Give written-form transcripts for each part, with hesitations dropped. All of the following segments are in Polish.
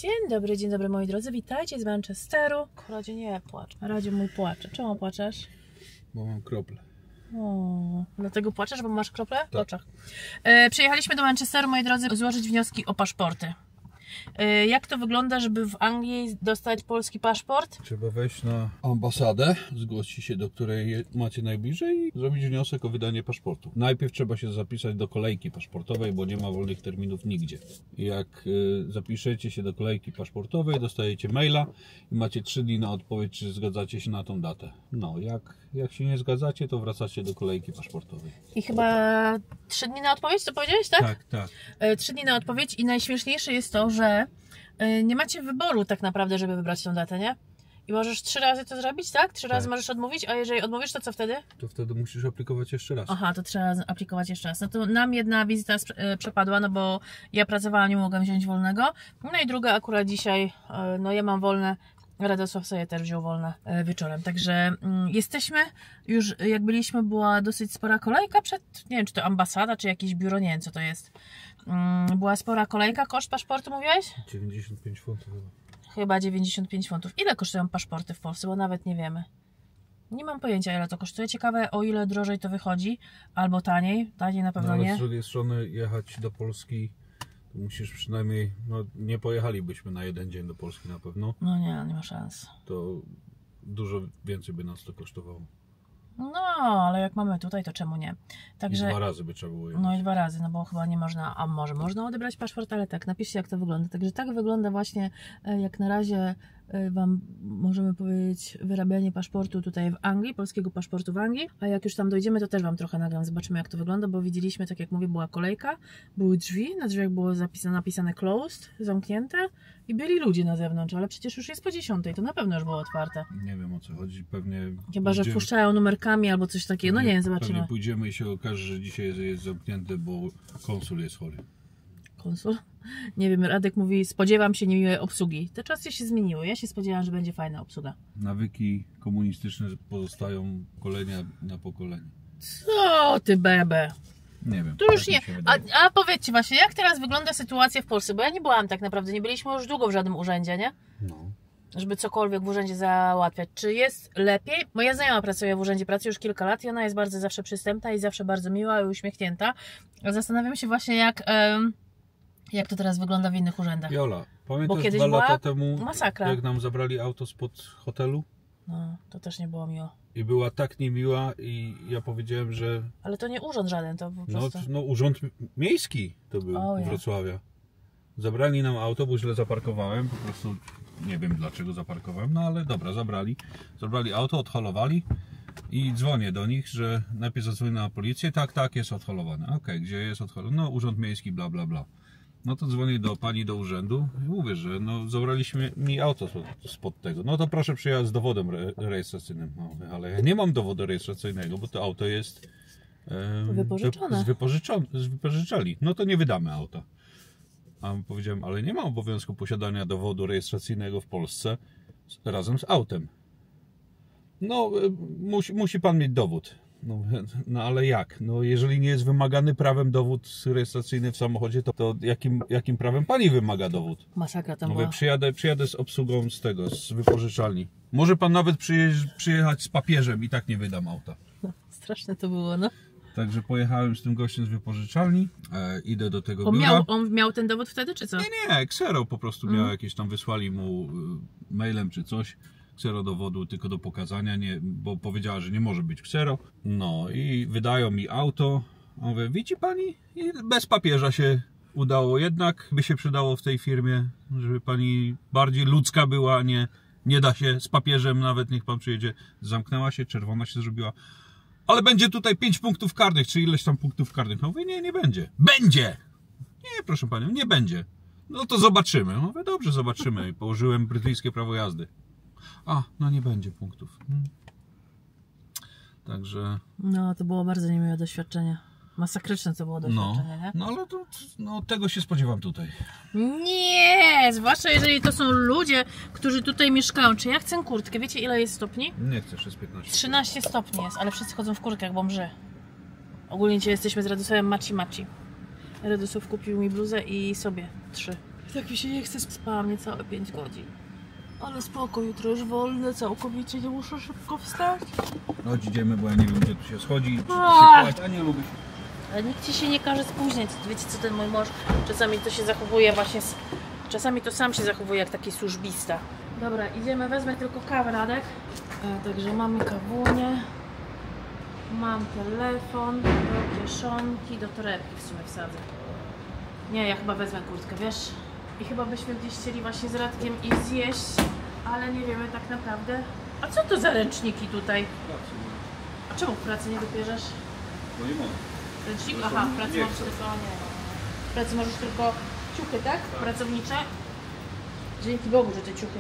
Dzień dobry moi drodzy, witajcie z Manchesteru. Radzie nie płacz, Radzie mój płacze. Czemu płaczesz? Bo mam krople. O, dlatego płaczesz, bo masz krople w tak. oczach. Przyjechaliśmy do Manchesteru, moi drodzy, złożyć wnioski o paszporty. Jak to wygląda, żeby w Anglii dostać polski paszport? Trzeba wejść na ambasadę, zgłosić się do której macie najbliżej i zrobić wniosek o wydanie paszportu. Najpierw trzeba się zapisać do kolejki paszportowej, bo nie ma wolnych terminów nigdzie. Jak zapiszecie się do kolejki paszportowej, dostajecie maila i macie 3 dni na odpowiedź, czy zgadzacie się na tą datę. No, jak się nie zgadzacie, to wracacie do kolejki paszportowej. I chyba 3 dni na odpowiedź, to powiedziałeś, tak? Tak, tak. 3 dni na odpowiedź i najśmieszniejsze jest to, że nie macie wyboru tak naprawdę, żeby wybrać tą datę, nie? I możesz 3 razy to zrobić, tak? 3 razy możesz odmówić, a jeżeli odmówisz, to co wtedy? To wtedy musisz aplikować jeszcze raz. Aha, to trzeba aplikować jeszcze raz. No to nam jedna wizyta przepadła, no bo ja pracowałam, nie mogłam wziąć wolnego. No i druga akurat dzisiaj, no ja mam wolne, Radosław sobie też wziął wolne wieczorem. Także jesteśmy, już jak byliśmy, była dosyć spora kolejka przed, nie wiem czy to ambasada, czy jakieś biuro, nie wiem co to jest. Była spora kolejka, koszt paszportu mówiłeś? 95 funtów chyba. Chyba 95 funtów. Ile kosztują paszporty w Polsce? Bo nawet nie wiemy. Nie mam pojęcia ile to kosztuje. Ciekawe o ile drożej to wychodzi. Albo taniej. Taniej na pewno no, ale nie. z drugiej strony jechać do Polski to musisz przynajmniej, no nie pojechalibyśmy na jeden dzień do Polski na pewno. No nie ma szans. To dużo więcej by nas to kosztowało. No, ale jak mamy tutaj, to czemu nie? Także, I 2 razy by trzeba było jechać. No i 2 razy, no bo chyba nie można, a może można odebrać paszport, ale tak, napiszcie jak to wygląda. Także tak wygląda właśnie, jak na razie Wam możemy powiedzieć, wyrabianie paszportu tutaj w Anglii, polskiego paszportu w Anglii, a jak już tam dojdziemy, to też Wam trochę nagram, zobaczymy jak to wygląda, bo widzieliśmy, tak jak mówię, była kolejka, były drzwi, na drzwiach było napisane closed, zamknięte i byli ludzie na zewnątrz, ale przecież już jest po 10, to na pewno już było otwarte. Nie wiem o co chodzi, pewnie... Chyba, że wpuszczają numerkami albo coś takiego, no nie wiem, zobaczymy. Pewnie pójdziemy i się okaże, że dzisiaj jest zamknięte, bo konsul jest chory. Konsul? Nie wiem, Radek mówi, spodziewam się niemiłej obsługi. Te czasy się zmieniły, ja się spodziewałam, że będzie fajna obsługa. Nawyki komunistyczne pozostają pokolenia na pokolenie. Co ty bebe? Nie wiem. Tu już nie. A powiedzcie właśnie, jak teraz wygląda sytuacja w Polsce? Bo ja nie byłam tak naprawdę, nie byliśmy już długo w żadnym urzędzie, nie? No. Żeby cokolwiek w urzędzie załatwiać. Czy jest lepiej? Moja znajoma pracuje w urzędzie, pracuje już kilka lat i ona jest bardzo zawsze przystępna i zawsze bardzo miła i uśmiechnięta. Zastanawiam się właśnie jak to teraz wygląda w innych urzędach. Jola, pamiętasz kiedyś 2 lata była temu, masakra. jak nam zabrali auto spod hotelu? No, to też nie było miło. I była tak niemiła i ja powiedziałem, że... Ale to nie urząd żaden, to po prostu... No urząd miejski to był w Wrocławiu. Zabrali nam auto, bo źle zaparkowałem, po prostu nie wiem dlaczego zaparkowałem, no ale dobra, zabrali auto, odholowali i dzwonię do nich, że najpierw zadzwonię na policję, tak, jest odholowane. Okej, gdzie jest odholowane? No urząd miejski, bla bla bla. No to dzwonię do pani do urzędu i mówię, że no zabraliśmy mi auto spod tego. No to proszę przyjechać z dowodem rejestracyjnym. No, ale ja nie mam dowodu rejestracyjnego, bo to auto jest wypożyczone. Z wypożyczalni. No to nie wydamy auta. A powiedziałem, ale nie mam obowiązku posiadania dowodu rejestracyjnego w Polsce razem z autem. No musi pan mieć dowód. No ale jak? No jeżeli nie jest wymagany prawem dowód rejestracyjny w samochodzie, to jakim prawem pani wymaga dowód? Masakra tam była. Przyjadę z obsługą z wypożyczalni. Może pan nawet przyjechać z papieżem i tak nie wydam auta. No, straszne to było, no. Także pojechałem z tym gościem z wypożyczalni, idę do tego biura. On miał ten dowód wtedy, czy co? Nie, ksero po prostu miał jakieś tam, wysłali mu mailem czy coś. Ksero dowodu tylko do pokazania, bo powiedziała, że nie może być ksero. No i wydają mi auto. A mówię, widzi pani? I bez papieża się udało. Jednak by się przydało w tej firmie, żeby pani bardziej ludzka była, nie da się z papieżem, nawet niech pan przyjedzie. Zamknęła się, czerwona się zrobiła. Ale będzie tutaj 5 punktów karnych, czy ileś tam punktów karnych. No mówię, nie będzie. Będzie! Nie, proszę panią, nie będzie. No to zobaczymy. Mówię, dobrze, zobaczymy. I położyłem brytyjskie prawo jazdy. No nie będzie punktów. Także... No, to było bardzo niemiłe doświadczenie. Masakryczne to było doświadczenie, nie? No ale tego się spodziewam tutaj. Nie! Zwłaszcza jeżeli to są ludzie, którzy tutaj mieszkają. Czy ja chcę kurtkę? Wiecie ile jest stopni? Nie chcesz, jest 15. 13 stopni jest, ale wszyscy chodzą w kurtkach, bo mrzy. Ogólnie dzisiaj jesteśmy z Radosławem maci. Radosław kupił mi bluzę i sobie 3. Tak mi się nie chce, spałam niecałe 5 godzin. Ale spoko, jutro już wolne całkowicie, nie muszę szybko wstać. Chodź, idziemy, bo ja nie wiem, gdzie tu się schodzi. Ja nie lubię. Ale nikt ci się nie każe spóźniać. Wiecie co, ten mój mąż czasami to się zachowuje właśnie, czasami to sam się zachowuje jak taki służbista. Dobra, idziemy, wezmę tylko kawę, Radek. Także mamy kawunię. Mam telefon, do kieszonki, do torebki w sumie wsadzę. Nie, ja chyba wezmę kurtkę, wiesz? I chyba byśmy gdzieś chcieli właśnie z Radkiem iść zjeść, ale nie wiemy tak naprawdę. A co to za ręczniki tutaj? A czemu w pracy nie wybierzesz? Bo nie mogę. Ręcznik? Aha, w pracy możesz tylko, nie. W pracy możesz tylko ciuchy, tak? Pracownicze? Dzięki Bogu, że te ciuchy.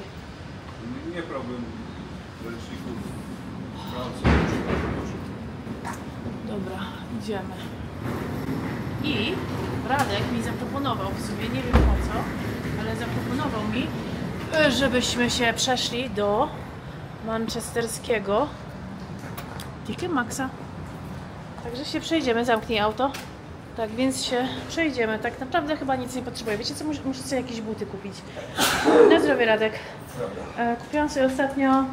Nie problem ręczników. Dobra, idziemy. I Radek mi zaproponował, w sumie nie wiem po co, ale zaproponował mi, żebyśmy się przeszli do manchesterskiego TK Maxxa. Także się przejdziemy, zamknij auto. Tak więc się przejdziemy. Tak naprawdę chyba nic nie potrzebuję. Wiecie co, muszę sobie jakieś buty kupić. Na zdrowie, Radek. Kupiłam sobie ostatnio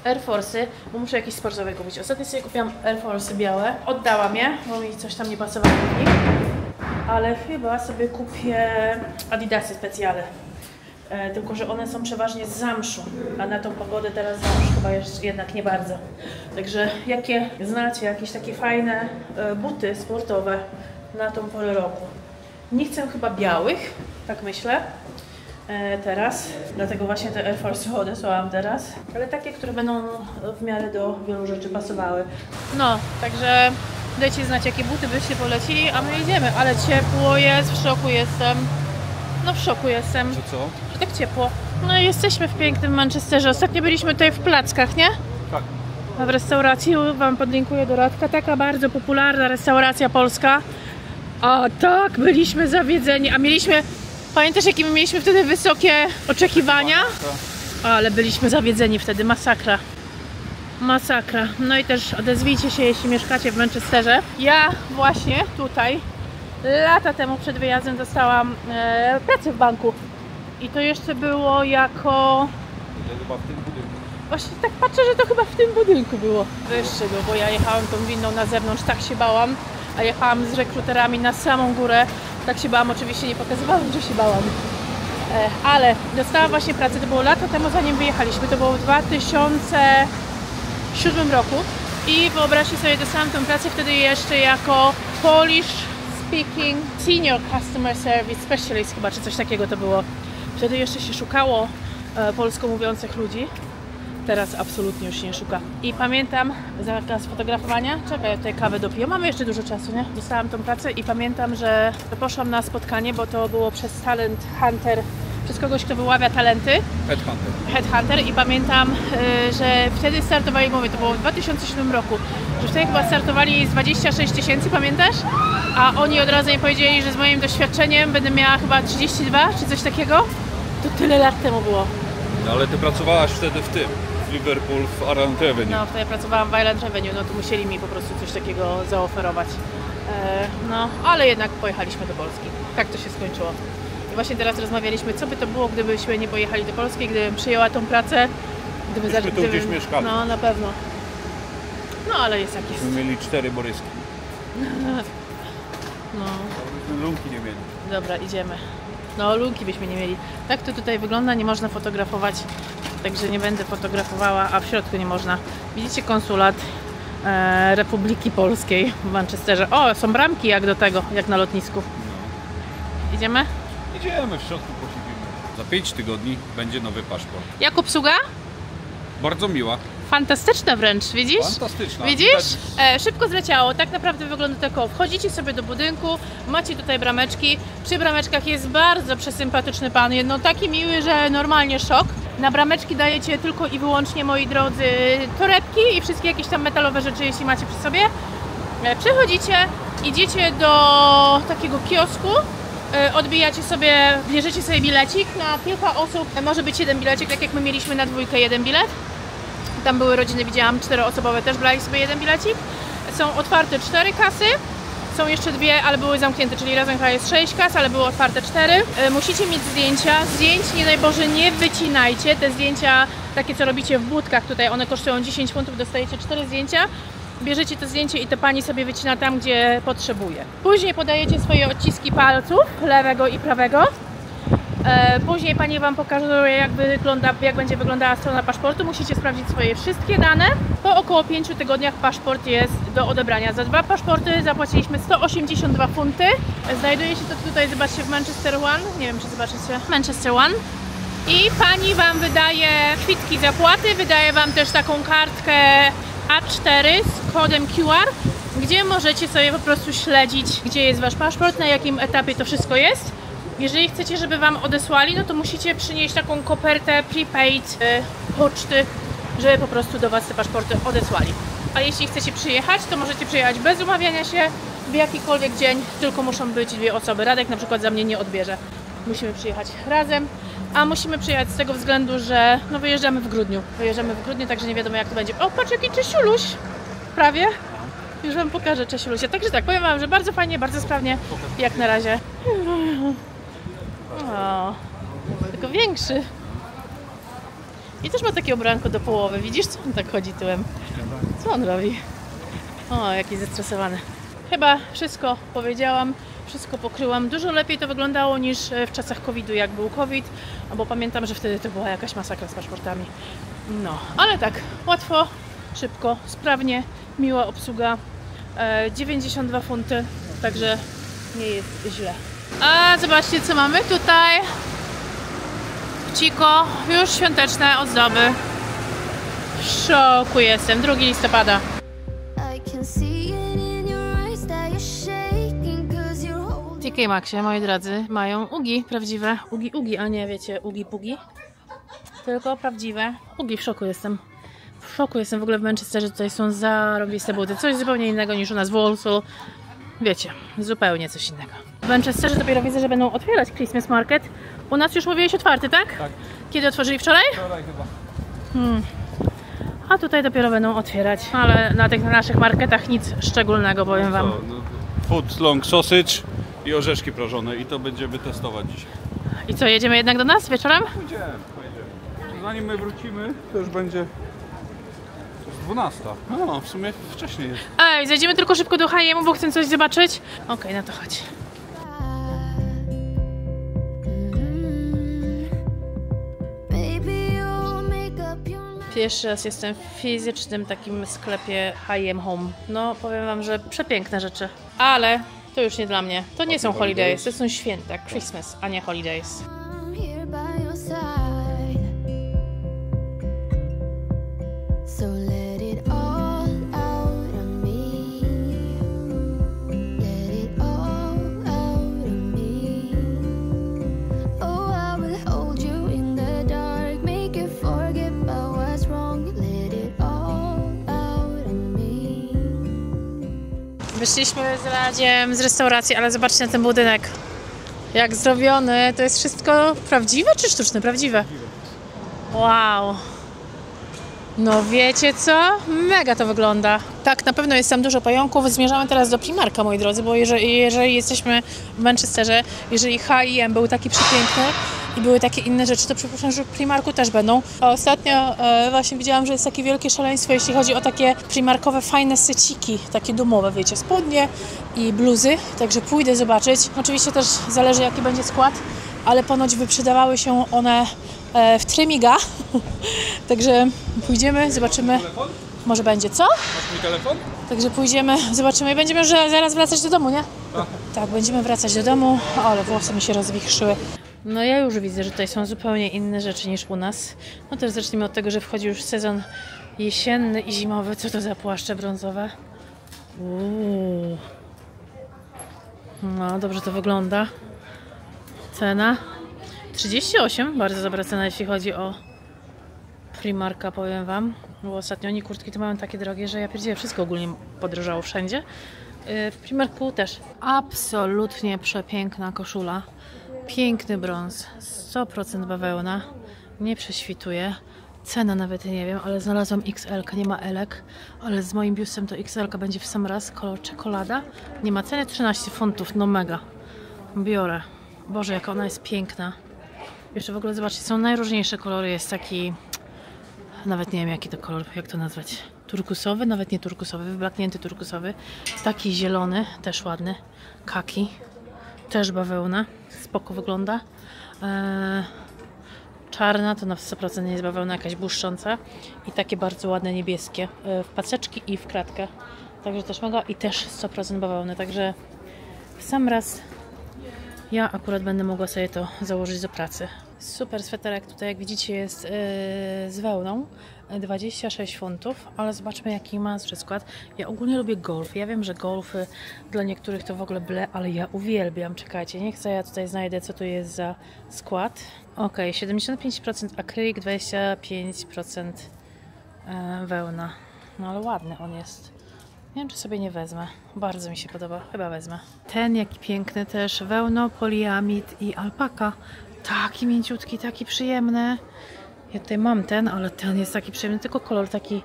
Air Force'y, bo muszę jakieś sportowe kupić. Ostatnio sobie kupiłam Air Force'y białe. Oddałam je, bo mi coś tam nie pasowało w nich. Ale chyba sobie kupię Adidasy specjale. Tylko że one są przeważnie z zamszu, a na tą pogodę teraz zamsz chyba jednak nie bardzo. Także jakie znacie, jakieś takie fajne buty sportowe na tą porę roku? Nie chcę chyba białych, tak myślę, teraz, dlatego właśnie te Air Force odesłałam teraz, ale takie, które będą w miarę do wielu rzeczy pasowały. No, także dajcie znać, jakie buty byście polecili, a my idziemy, ale ciepło jest, w szoku jestem. No w szoku jestem. Że co? Że tak ciepło. No i jesteśmy w pięknym Manchesterze. Ostatnio byliśmy tutaj w Plackach, nie? Tak. W restauracji, wam podlinkuję do Radka. Taka bardzo popularna restauracja polska. A tak, byliśmy zawiedzeni. A mieliśmy, pamiętasz jakie my mieliśmy wtedy wysokie oczekiwania? Ale byliśmy zawiedzeni wtedy, masakra. Masakra. No i też odezwijcie się, jeśli mieszkacie w Manchesterze. Ja właśnie tutaj lata temu przed wyjazdem dostałam pracę w banku. I to jeszcze było jako... Chyba w tym budynku. Właśnie tak patrzę, że to chyba w tym budynku było. Wyższy był, bo ja jechałam tą windą na zewnątrz, tak się bałam. A jechałam z rekruterami na samą górę. Tak się bałam, oczywiście nie pokazywałam, że się bałam. Ale dostałam właśnie pracę, to było lata temu, zanim wyjechaliśmy. To było w 2007 roku. I wyobraźcie sobie, dostałam tę pracę wtedy jeszcze jako Polish Speaking Senior Customer Service Specialist chyba, czy coś takiego to było. Wtedy jeszcze się szukało polsko mówiących ludzi. Teraz absolutnie już się nie szuka. I pamiętam zakaz fotografowania. Czekaj, ja tutaj kawę dopiję. Mamy jeszcze dużo czasu, nie? Dostałam tą pracę i pamiętam, że poszłam na spotkanie, bo to było przez Talent Hunter, przez kogoś, kto wyławia talenty. Headhunter. I pamiętam, że wtedy startowali, mówię, to było w 2007 roku, że wtedy chyba startowali z 26 000, pamiętasz? A oni od razu mi powiedzieli, że z moim doświadczeniem będę miała chyba 32 czy coś takiego. To tyle lat temu było. No ale ty pracowałaś wtedy w tym, w Liverpool, w Island Revenue. No, wtedy pracowałam w Island Revenue, no to musieli mi po prostu coś takiego zaoferować. No, ale jednak pojechaliśmy do Polski. Tak to się skończyło. I właśnie teraz rozmawialiśmy, co by to było, gdybyśmy nie pojechali do Polski, gdybym przyjęła tą pracę. Gdybyśmy tu gdzieś mieszkali. No, na pewno. No, ale jest jak jest. My mieli 4 Boryski. No. Lunki nie mieli. Dobra, idziemy. No, lunki byśmy nie mieli. Tak to tutaj wygląda, nie można fotografować, także nie będę fotografowała, a w środku nie można. Widzicie konsulat Republiki Polskiej w Manchesterze. O, są bramki jak do tego, jak na lotnisku. No. Idziemy? Idziemy, w środku posiedzimy. Za 5 tygodni będzie nowy paszport. Jak obsługa? Bardzo miła. Fantastyczna wręcz, widzisz? Fantastyczna. Widzisz? Szybko zleciało. Tak naprawdę wygląda tak. Wchodzicie sobie do budynku, macie tutaj brameczki. Przy brameczkach jest bardzo przesympatyczny pan. No taki miły, że normalnie szok. Na brameczki dajecie tylko i wyłącznie, moi drodzy, torebki i wszystkie jakieś tam metalowe rzeczy, jeśli macie przy sobie. Przechodzicie, idziecie do takiego kiosku, odbijacie sobie, bierzecie sobie bilecik na kilka osób. Może być jeden bilecik, tak jak my mieliśmy na dwójkę jeden bilet. Tam były rodziny, widziałam 4-osobowe, też brali sobie jeden bilecik. Są otwarte 4 kasy, są jeszcze 2, ale były zamknięte, czyli razem chyba jest 6 kas, ale były otwarte 4. Musicie mieć zdjęcia. Zdjęć, nie daj Boże, nie wycinajcie. Te zdjęcia, takie co robicie w budkach, tutaj one kosztują 10 funtów, dostajecie 4 zdjęcia. Bierzecie to zdjęcie i to pani sobie wycina tam, gdzie potrzebuje. Później podajecie swoje odciski palców, lewego i prawego. Później pani wam pokaże, jak będzie wyglądała strona paszportu. Musicie sprawdzić swoje wszystkie dane. Po około 5 tygodniach paszport jest do odebrania. Za 2 paszporty zapłaciliśmy 182 funty. Znajduje się to tutaj, zobaczcie, w Manchester One. Nie wiem, czy zobaczycie. Manchester One. I pani wam wydaje kwitki zapłaty, wydaje wam też taką kartkę A4 z kodem QR, gdzie możecie sobie po prostu śledzić, gdzie jest wasz paszport, na jakim etapie to wszystko jest. Jeżeli chcecie, żeby wam odesłali, no to musicie przynieść taką kopertę prepaid poczty, żeby po prostu do was te paszporty odesłali. A jeśli chcecie przyjechać, to możecie przyjechać bez umawiania się w jakikolwiek dzień, tylko muszą być 2 osoby. Radek na przykład za mnie nie odbierze. Musimy przyjechać razem, a musimy przyjechać z tego względu, że no wyjeżdżamy w grudniu. Także nie wiadomo, jak to będzie. O, patrz, jaki Czesiuluś! Prawie. Już wam pokażę Czesiulusia. Także tak, powiem wam, że bardzo fajnie, bardzo sprawnie, jak na razie. O, tylko większy. I też ma takie ubranko do połowy. Widzisz, co on tak chodzi tyłem? Co on robi? O, jaki zestresowany. Chyba wszystko powiedziałam, wszystko pokryłam. Dużo lepiej to wyglądało niż w czasach COVID-u, jak był COVID, bo pamiętam, że wtedy to była jakaś masakra z paszportami. No, ale tak, łatwo, szybko, sprawnie, miła obsługa. 92 funty, także nie jest źle. A zobaczcie, co mamy tutaj. Cicho, już świąteczne ozdoby. W szoku jestem, 2 listopada. TK Maxie, moi drodzy, mają ugi prawdziwe. Ugi, a nie wiecie, ugi-pugi. Tylko prawdziwe. Ugi, w szoku jestem. W szoku jestem w ogóle w Manchesterze, tutaj są zarobiste buty. Coś zupełnie innego niż u nas w Walsall. Wiecie, zupełnie coś innego. W Manchesterze dopiero widzę, że będą otwierać Christmas Market. U nas już mówiłeś otwarty, tak? Tak. Kiedy otworzyli? Wczoraj? Wczoraj chyba. A tutaj dopiero będą otwierać. Ale na tych naszych marketach nic szczególnego, powiem wam. Foot long sausage i orzeszki prażone i to będziemy testować dzisiaj. I co, jedziemy jednak do nas wieczorem? Pojedziemy. Zanim my wrócimy, to już będzie 12. No, w sumie wcześniej jest. Ej, zajdziemy tylko szybko do H&M, bo chcę coś zobaczyć. Okej, no to chodź. Pierwszy raz jestem w fizycznym takim sklepie H&M Home. No, powiem wam, że przepiękne rzeczy. Ale to już nie dla mnie. To nie są holidays, to są święta. Christmas, a nie holidays. Wyszliśmy z Radziem z restauracji, ale zobaczcie na ten budynek. Jak zrobiony. To jest wszystko prawdziwe czy sztuczne? Prawdziwe. Wow. No wiecie co? Mega to wygląda. Tak, na pewno jest tam dużo pająków. Zmierzamy teraz do Primarka, moi drodzy, bo jeżeli jesteśmy w Manchesterze, jeżeli H&M był taki przepiękny i były takie inne rzeczy, to przypuszczam, że w Primarku też będą. A ostatnio właśnie widziałam, że jest takie wielkie szaleństwo, jeśli chodzi o takie primarkowe, fajne seciki, takie domowe, wiecie, spodnie i bluzy, także pójdę zobaczyć. Oczywiście też zależy, jaki będzie skład, ale ponoć wyprzedawały się one w Tremiga, także pójdziemy, zobaczymy, może będzie, co? Masz mój telefon? Także pójdziemy, zobaczymy i będziemy już zaraz wracać do domu, nie? Tak, będziemy wracać do domu, ale włosy mi się rozwichrzyły. No ja już widzę, że tutaj są zupełnie inne rzeczy niż u nas. No też zacznijmy od tego, że wchodzi już sezon jesienny i zimowy. Co to za płaszcze brązowe? No, dobrze to wygląda. Cena 38, bardzo dobra cena, jeśli chodzi o Primarka, powiem wam. Bo ostatnio oni kurtki to mają takie drogie, że ja pierdzielę, wszystko ogólnie podrożało wszędzie. W Primarku też. Absolutnie przepiękna koszula. Piękny brąz, 100% bawełna, nie prześwituje. Cena nawet nie wiem, ale znalazłam XL, nie ma Elek, ale z moim biustem to XL będzie w sam raz, kolor czekolada. Nie ma ceny, 13 funtów, no mega. Biorę. Boże, jaka ona jest piękna. Jeszcze w ogóle zobaczcie, są najróżniejsze kolory, jest taki... Nawet nie wiem jaki to kolor, jak to nazwać. Turkusowy, nawet nie turkusowy, wyblaknięty turkusowy. Taki zielony, też ładny. Kaki, też bawełna, spoko wygląda. Czarna to na 100% nie jest bawełna, jakaś błyszcząca. I takie bardzo ładne niebieskie w paseczki i w kratkę. Także też mega i też 100% bawełny, także w sam raz ja akurat będę mogła sobie to założyć do pracy. Super sweterek tutaj, jak widzicie, jest z wełną. 26 funtów, ale zobaczmy jaki ma skład. Ja ogólnie lubię golf. Ja wiem, że golfy dla niektórych to w ogóle ble, ale ja uwielbiam. Czekajcie, niech ja tutaj znajdę, co to jest za skład. Ok, 75% akrylik, 25% wełna. No ale ładny on jest. Nie wiem, czy sobie nie wezmę. Bardzo mi się podoba. Chyba wezmę. Ten jaki piękny też. Wełno, poliamid i alpaka. Taki mięciutki, taki przyjemny. Ja tutaj mam ten, ale ten jest taki przyjemny. Tylko kolor taki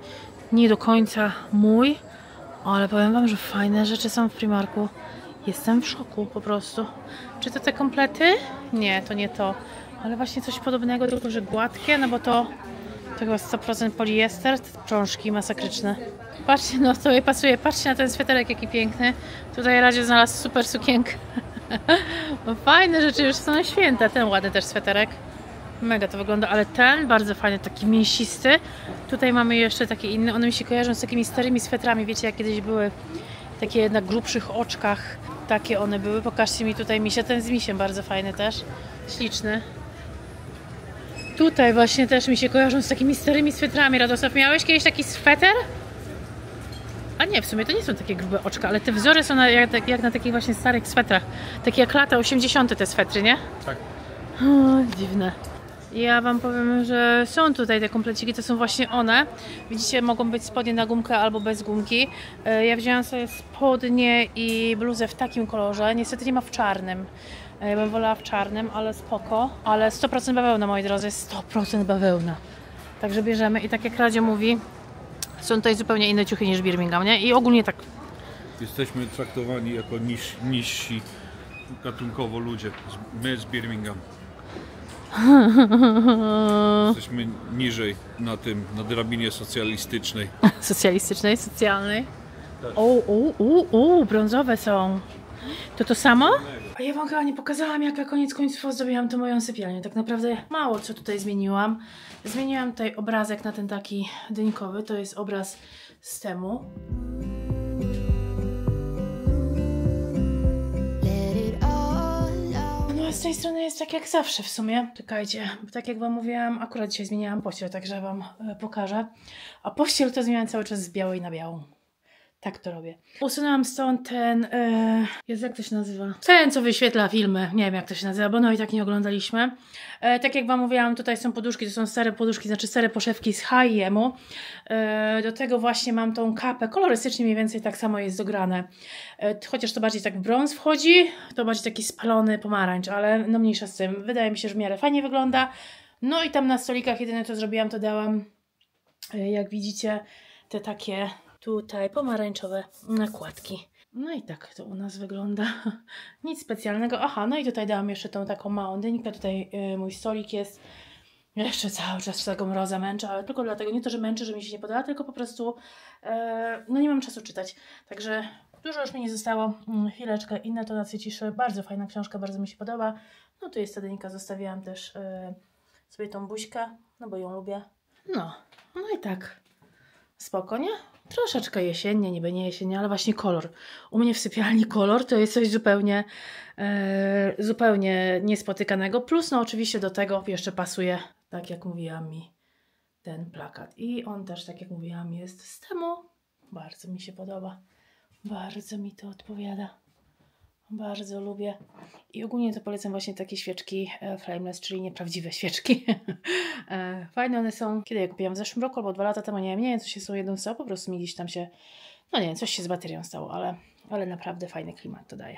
nie do końca mój. Ale powiem wam, że fajne rzeczy są w Primarku. Jestem w szoku po prostu. Czy to te komplety? Nie, to nie to. Ale właśnie coś podobnego, tylko że gładkie, no bo to chyba 100% poliester, te prążki masakryczne. Patrzcie, no to jej pasuje. Patrzcie na ten sweterek, jaki piękny. Tutaj Radzie znalazł super sukienkę. No, fajne rzeczy już są na święta. Ten ładny też sweterek. Mega to wygląda, ale ten bardzo fajny, taki mięsisty. Tutaj mamy jeszcze takie inne. One mi się kojarzą z takimi starymi swetrami. Wiecie, jak kiedyś były takie na grubszych oczkach. Takie one były. Pokażcie mi tutaj misia. Ten z misiem bardzo fajny też. Śliczny. Tutaj właśnie też mi się kojarzą z takimi starymi swetrami. Radosław, miałeś kiedyś taki sweter? A nie, w sumie to nie są takie grube oczka, ale te wzory są jak na takich właśnie starych swetrach. Takie jak lata 80. te swetry, nie? Tak. O, dziwne. Ja wam powiem, że są tutaj te kompleciki, to są właśnie one. Widzicie, mogą być spodnie na gumkę albo bez gumki. Ja wzięłam sobie spodnie i bluzę w takim kolorze. Niestety nie ma w czarnym. Ja bym wolała w czarnym, ale spoko. Ale 100% bawełna, moi drodzy, 100% bawełna. Także bierzemy i tak jak Radzio mówi, są tutaj zupełnie inne ciuchy niż Birmingham, nie? I ogólnie tak. Jesteśmy traktowani jako niżsi gatunkowo ludzie. My z Birmingham. Jesteśmy niżej na drabinie socjalistycznej. Socjalistycznej, socjalnej. Tak. O, brązowe są. To samo? A ja wam chyba nie pokazałam, jaka koniec końców ozdobiłam to moją sypialnię. Tak naprawdę mało co tutaj zmieniłam. Zmieniłam tutaj obrazek na ten taki dynikowy. To jest obraz z temu. No a z tej strony jest tak jak zawsze w sumie. Czekajcie, tak jak wam mówiłam, akurat dzisiaj zmieniałam pościel, także wam pokażę. A pościel to zmieniałam cały czas z białej na białą. Tak to robię. Usunęłam stąd ten... Jezu, jak to się nazywa? Ten, co wyświetla filmy. Nie wiem, jak to się nazywa, bo no i tak nie oglądaliśmy. Tak jak wam mówiłam, tutaj są poduszki. To są stare poduszki, znaczy stare poszewki z H&M-u. Do tego właśnie mam tą kapę. Kolorystycznie mniej więcej tak samo jest dograne. Chociaż to bardziej tak w brąz wchodzi, to bardziej taki spalony pomarańcz, ale no mniejsza z tym. Wydaje mi się, że w miarę fajnie wygląda. No i tam na stolikach jedyne co zrobiłam, to dałam, jak widzicie, te takie... Tutaj pomarańczowe nakładki. No i tak to u nas wygląda. Nic specjalnego. Aha, no i tutaj dałam jeszcze tą taką małą dynkę. Tutaj mój stolik jest. Jeszcze cały czas tego mroza męczę, ale tylko dlatego, nie to, że męczę, że mi się nie podoba, tylko po prostu no nie mam czasu czytać. Także dużo już mi nie zostało. Chwileczkę, inne tonacje ciszy. Bardzo fajna książka, bardzo mi się podoba. No tu jest ta dynka, zostawiłam też sobie tą buźkę, no bo ją lubię. No i tak. Spoko, nie? Troszeczkę jesiennie, niby nie jesiennie, ale właśnie kolor. U mnie w sypialni kolor to jest coś zupełnie niespotykanego. Plus no oczywiście do tego jeszcze pasuje, tak jak mówiłam, mi ten plakat. I on też, tak jak mówiłam, jest z temu. Bardzo mi się podoba. Bardzo mi to odpowiada. Bardzo lubię. I ogólnie to polecam właśnie takie świeczki flameless, czyli nieprawdziwe świeczki. Fajne one są. Kiedy je kupiłam? W zeszłym roku albo 2 lata temu, nie wiem co się z tą jedną stało. Po prostu mi gdzieś tam się, no nie wiem, coś się z baterią stało, ale naprawdę fajny klimat to daje.